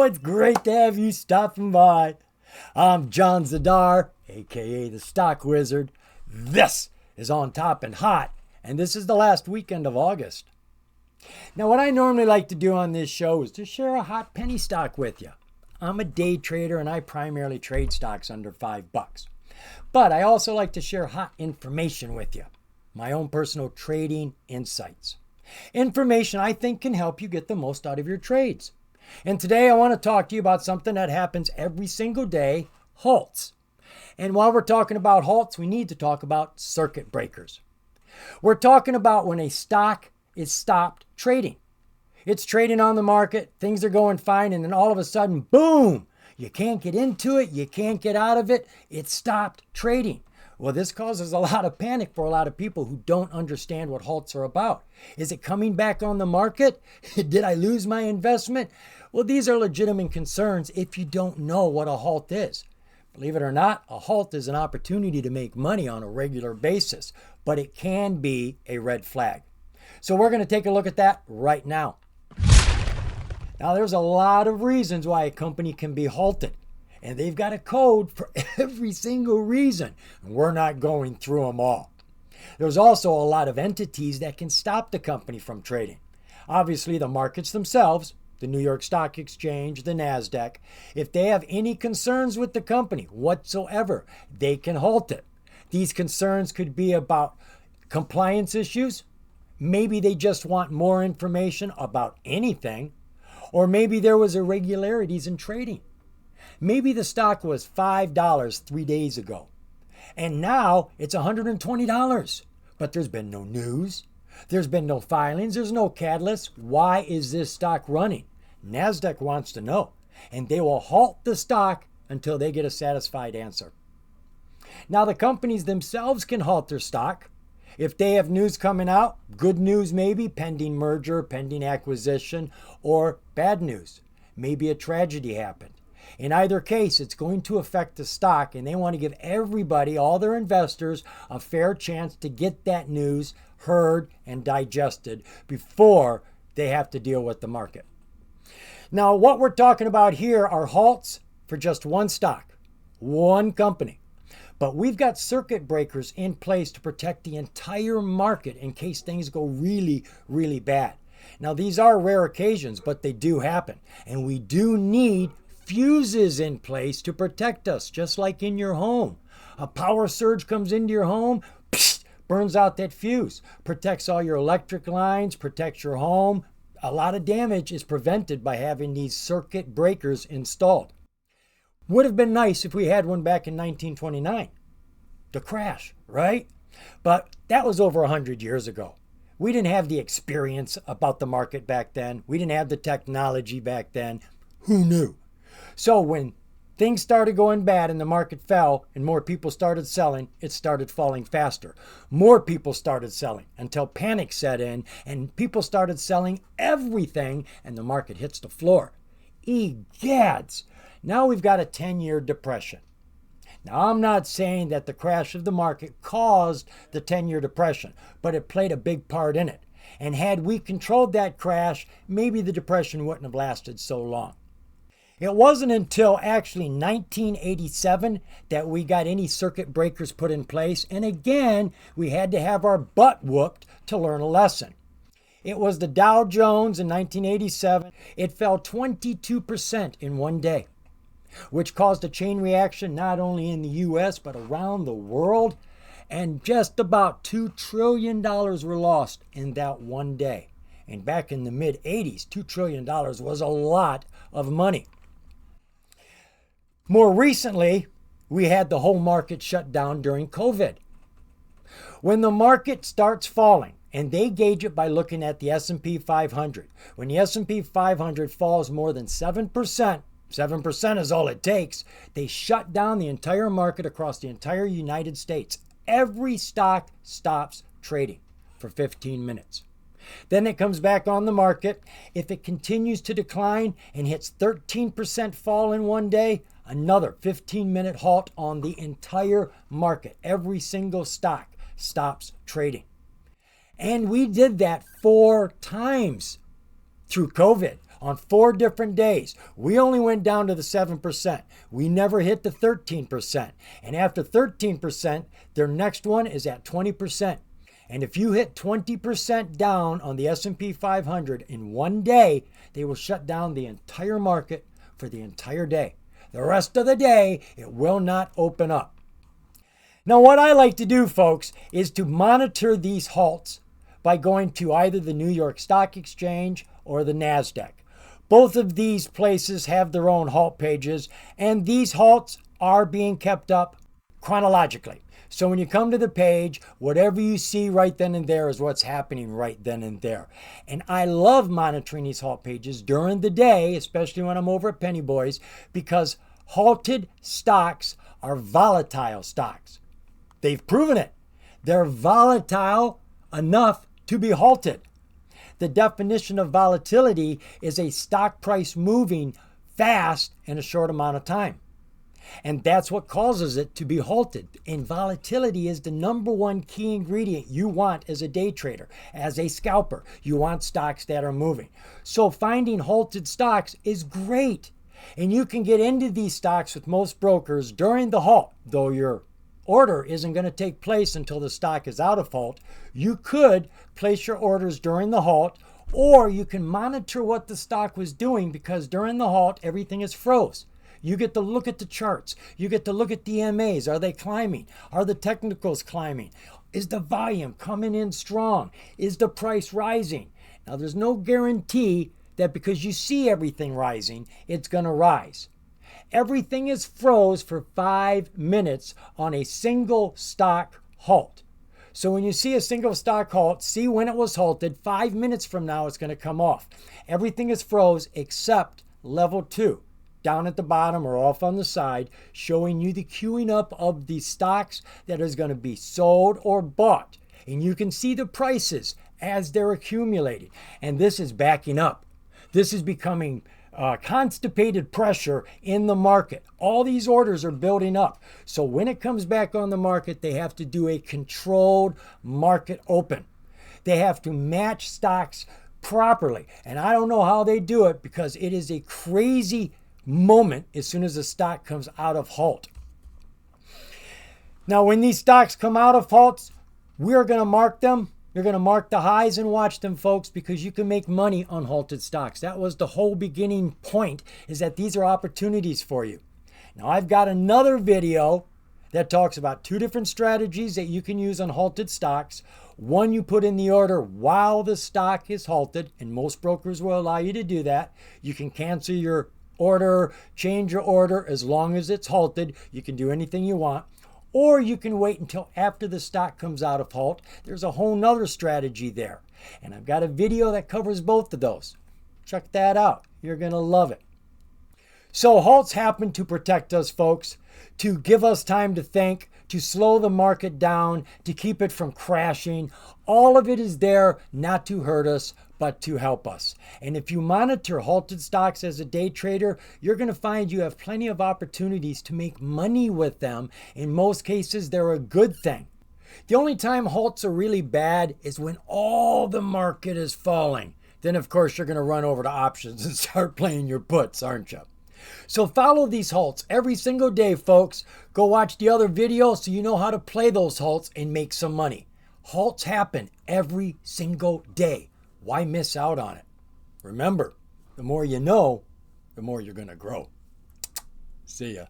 it's great to have you stopping by. I'm John Zidar, aka the Stock Wizard. This is On Top and Hot, and this is the last weekend of August. Now, what I normally like to do on this show is to share a hot penny stock with you. I'm a day trader and I primarily trade stocks under $5. But I also like to share hot information with you, my own personal trading insights. Information I think can help you get the most out of your trades. And today I want to talk to you about something that happens every single day, halts. And while we're talking about halts, we need to talk about circuit breakers. We're talking about when a stock is stopped trading. It's trading on the market, things are going fine, and then all of a sudden, boom! You can't get into it, you can't get out of it, it stopped trading. Well, this causes a lot of panic for a lot of people who don't understand what halts are about. Is it coming back on the market? Did I lose my investment? Well, these are legitimate concerns if you don't know what a halt is. Believe it or not, a halt is an opportunity to make money on a regular basis, but it can be a red flag. So we're going to take a look at that right now. Now, there's a lot of reasons why a company can be halted, and they've got a code for every single reason, and we're not going through them all. There's also a lot of entities that can stop the company from trading. Obviously, the markets themselves, the New York Stock Exchange, the NASDAQ, if they have any concerns with the company whatsoever, they can halt it. These concerns could be about compliance issues. Maybe they just want more information about anything. Or maybe there was irregularities in trading. Maybe the stock was $5 3 days ago, and now it's $120. But there's been no news. There's been no filings. There's no catalyst. Why is this stock running? NASDAQ wants to know, and they will halt the stock until they get a satisfied answer. Now, the companies themselves can halt their stock. If they have news coming out, good news maybe, pending merger, pending acquisition, or bad news, maybe a tragedy happened. In either case, it's going to affect the stock, and they want to give everybody, all their investors, a fair chance to get that news heard and digested before they have to deal with the market. Now, what we're talking about here are halts for just one stock, one company. But we've got circuit breakers in place to protect the entire market in case things go really, really bad. Now, these are rare occasions, but they do happen. And we do need fuses in place to protect us, just like in your home. A power surge comes into your home, burns out that fuse, protects all your electric lines, protects your home. A lot of damage is prevented by having these circuit breakers installed. Would have been nice if we had one back in 1929. The crash, right? But that was over 100 years ago. We didn't have the experience about the market back then. We didn't have the technology back then. Who knew? So when things started going bad and the market fell and more people started selling, it started falling faster. More people started selling until panic set in and people started selling everything and the market hits the floor. Egads! Now we've got a 10-year depression. Now, I'm not saying that the crash of the market caused the 10-year depression, but it played a big part in it. And had we controlled that crash, maybe the depression wouldn't have lasted so long. It wasn't until actually 1987 that we got any circuit breakers put in place. And again, we had to have our butt whooped to learn a lesson. It was the Dow Jones in 1987. It fell 22% in one day, which caused a chain reaction not only in the U.S. but around the world. And just about $2 trillion were lost in that one day. And back in the mid-'80s, $2 trillion was a lot of money. More recently, we had the whole market shut down during COVID. When the market starts falling, and they gauge it by looking at the S&P 500, when the S&P 500 falls more than 7%, 7% is all it takes, they shut down the entire market across the entire United States. Every stock stops trading for 15 minutes. Then it comes back on the market. If it continues to decline and hits 13% fall in one day, another 15-minute halt on the entire market. Every single stock stops trading. And we did that 4 times through COVID. on 4 different days. We only went down to the 7%. We never hit the 13%. And after 13%, their next one is at 20%. And if you hit 20% down on the S&P 500 in one day, they will shut down the entire market for the entire day. The rest of the day, it will not open up. Now, what I like to do, folks, is to monitor these halts by going to either the New York Stock Exchange or the NASDAQ. Both of these places have their own halt pages, and these halts are being kept up chronologically. So when you come to the page, whatever you see right then and there is what's happening right then and there. And I love monitoring these halt pages during the day, especially when I'm over at Pennybois, because halted stocks are volatile stocks. They've proven it. They're volatile enough to be halted. The definition of volatility is a stock price moving fast in a short amount of time. And that's what causes it to be halted. And volatility is the number one key ingredient you want as a day trader, as a scalper. You want stocks that are moving. So finding halted stocks is great. And you can get into these stocks with most brokers during the halt, though your order isn't going to take place until the stock is out of halt. You could place your orders during the halt, or you can monitor what the stock was doing, because during the halt, everything is froze. You get to look at the charts. You get to look at the MAs. Are they climbing? Are the technicals climbing? Is the volume coming in strong? Is the price rising? Now, there's no guarantee that because you see everything rising, it's going to rise. Everything is froze for 5 minutes on a single stock halt. So when you see a single stock halt, see when it was halted. 5 minutes from now, it's going to come off. Everything is froze except level 2. Down at the bottom or off on the side, showing you the queuing up of the stocks that is going to be sold or bought. And you can see the prices as they're accumulating. And this is backing up. This is becoming constipated pressure in the market. All these orders are building up. So when it comes back on the market, they have to do a controlled market open. They have to match stocks properly. And I don't know how they do it, because it is a crazy moment as soon as the stock comes out of halt. Now, when these stocks come out of halts, we're going to mark them. You're going to mark the highs and watch them, folks, because you can make money on halted stocks. That was the whole beginning point, is that these are opportunities for you. Now, I've got another video that talks about 2 different strategies that you can use on halted stocks. One, you put in the order while the stock is halted, and most brokers will allow you to do that. You can cancel your order, change your order as long as it's halted. You can do anything you want. Or you can wait until after the stock comes out of halt. There's a whole nother strategy there. And I've got a video that covers both of those. Check that out. You're going to love it. So halts happen to protect us, folks, to give us time to think, to slow the market down, to keep it from crashing. All of it is there not to hurt us, but to help us. And if you monitor halted stocks as a day trader, you're going to find you have plenty of opportunities to make money with them. In most cases, they're a good thing. The only time halts are really bad is when all the market is falling. Then, of course, you're going to run over to options and start playing your puts, aren't you? So follow these halts every single day, folks. Go watch the other videos so you know how to play those halts and make some money. Halts happen every single day. Why miss out on it? Remember, the more you know, the more you're going to grow. See ya.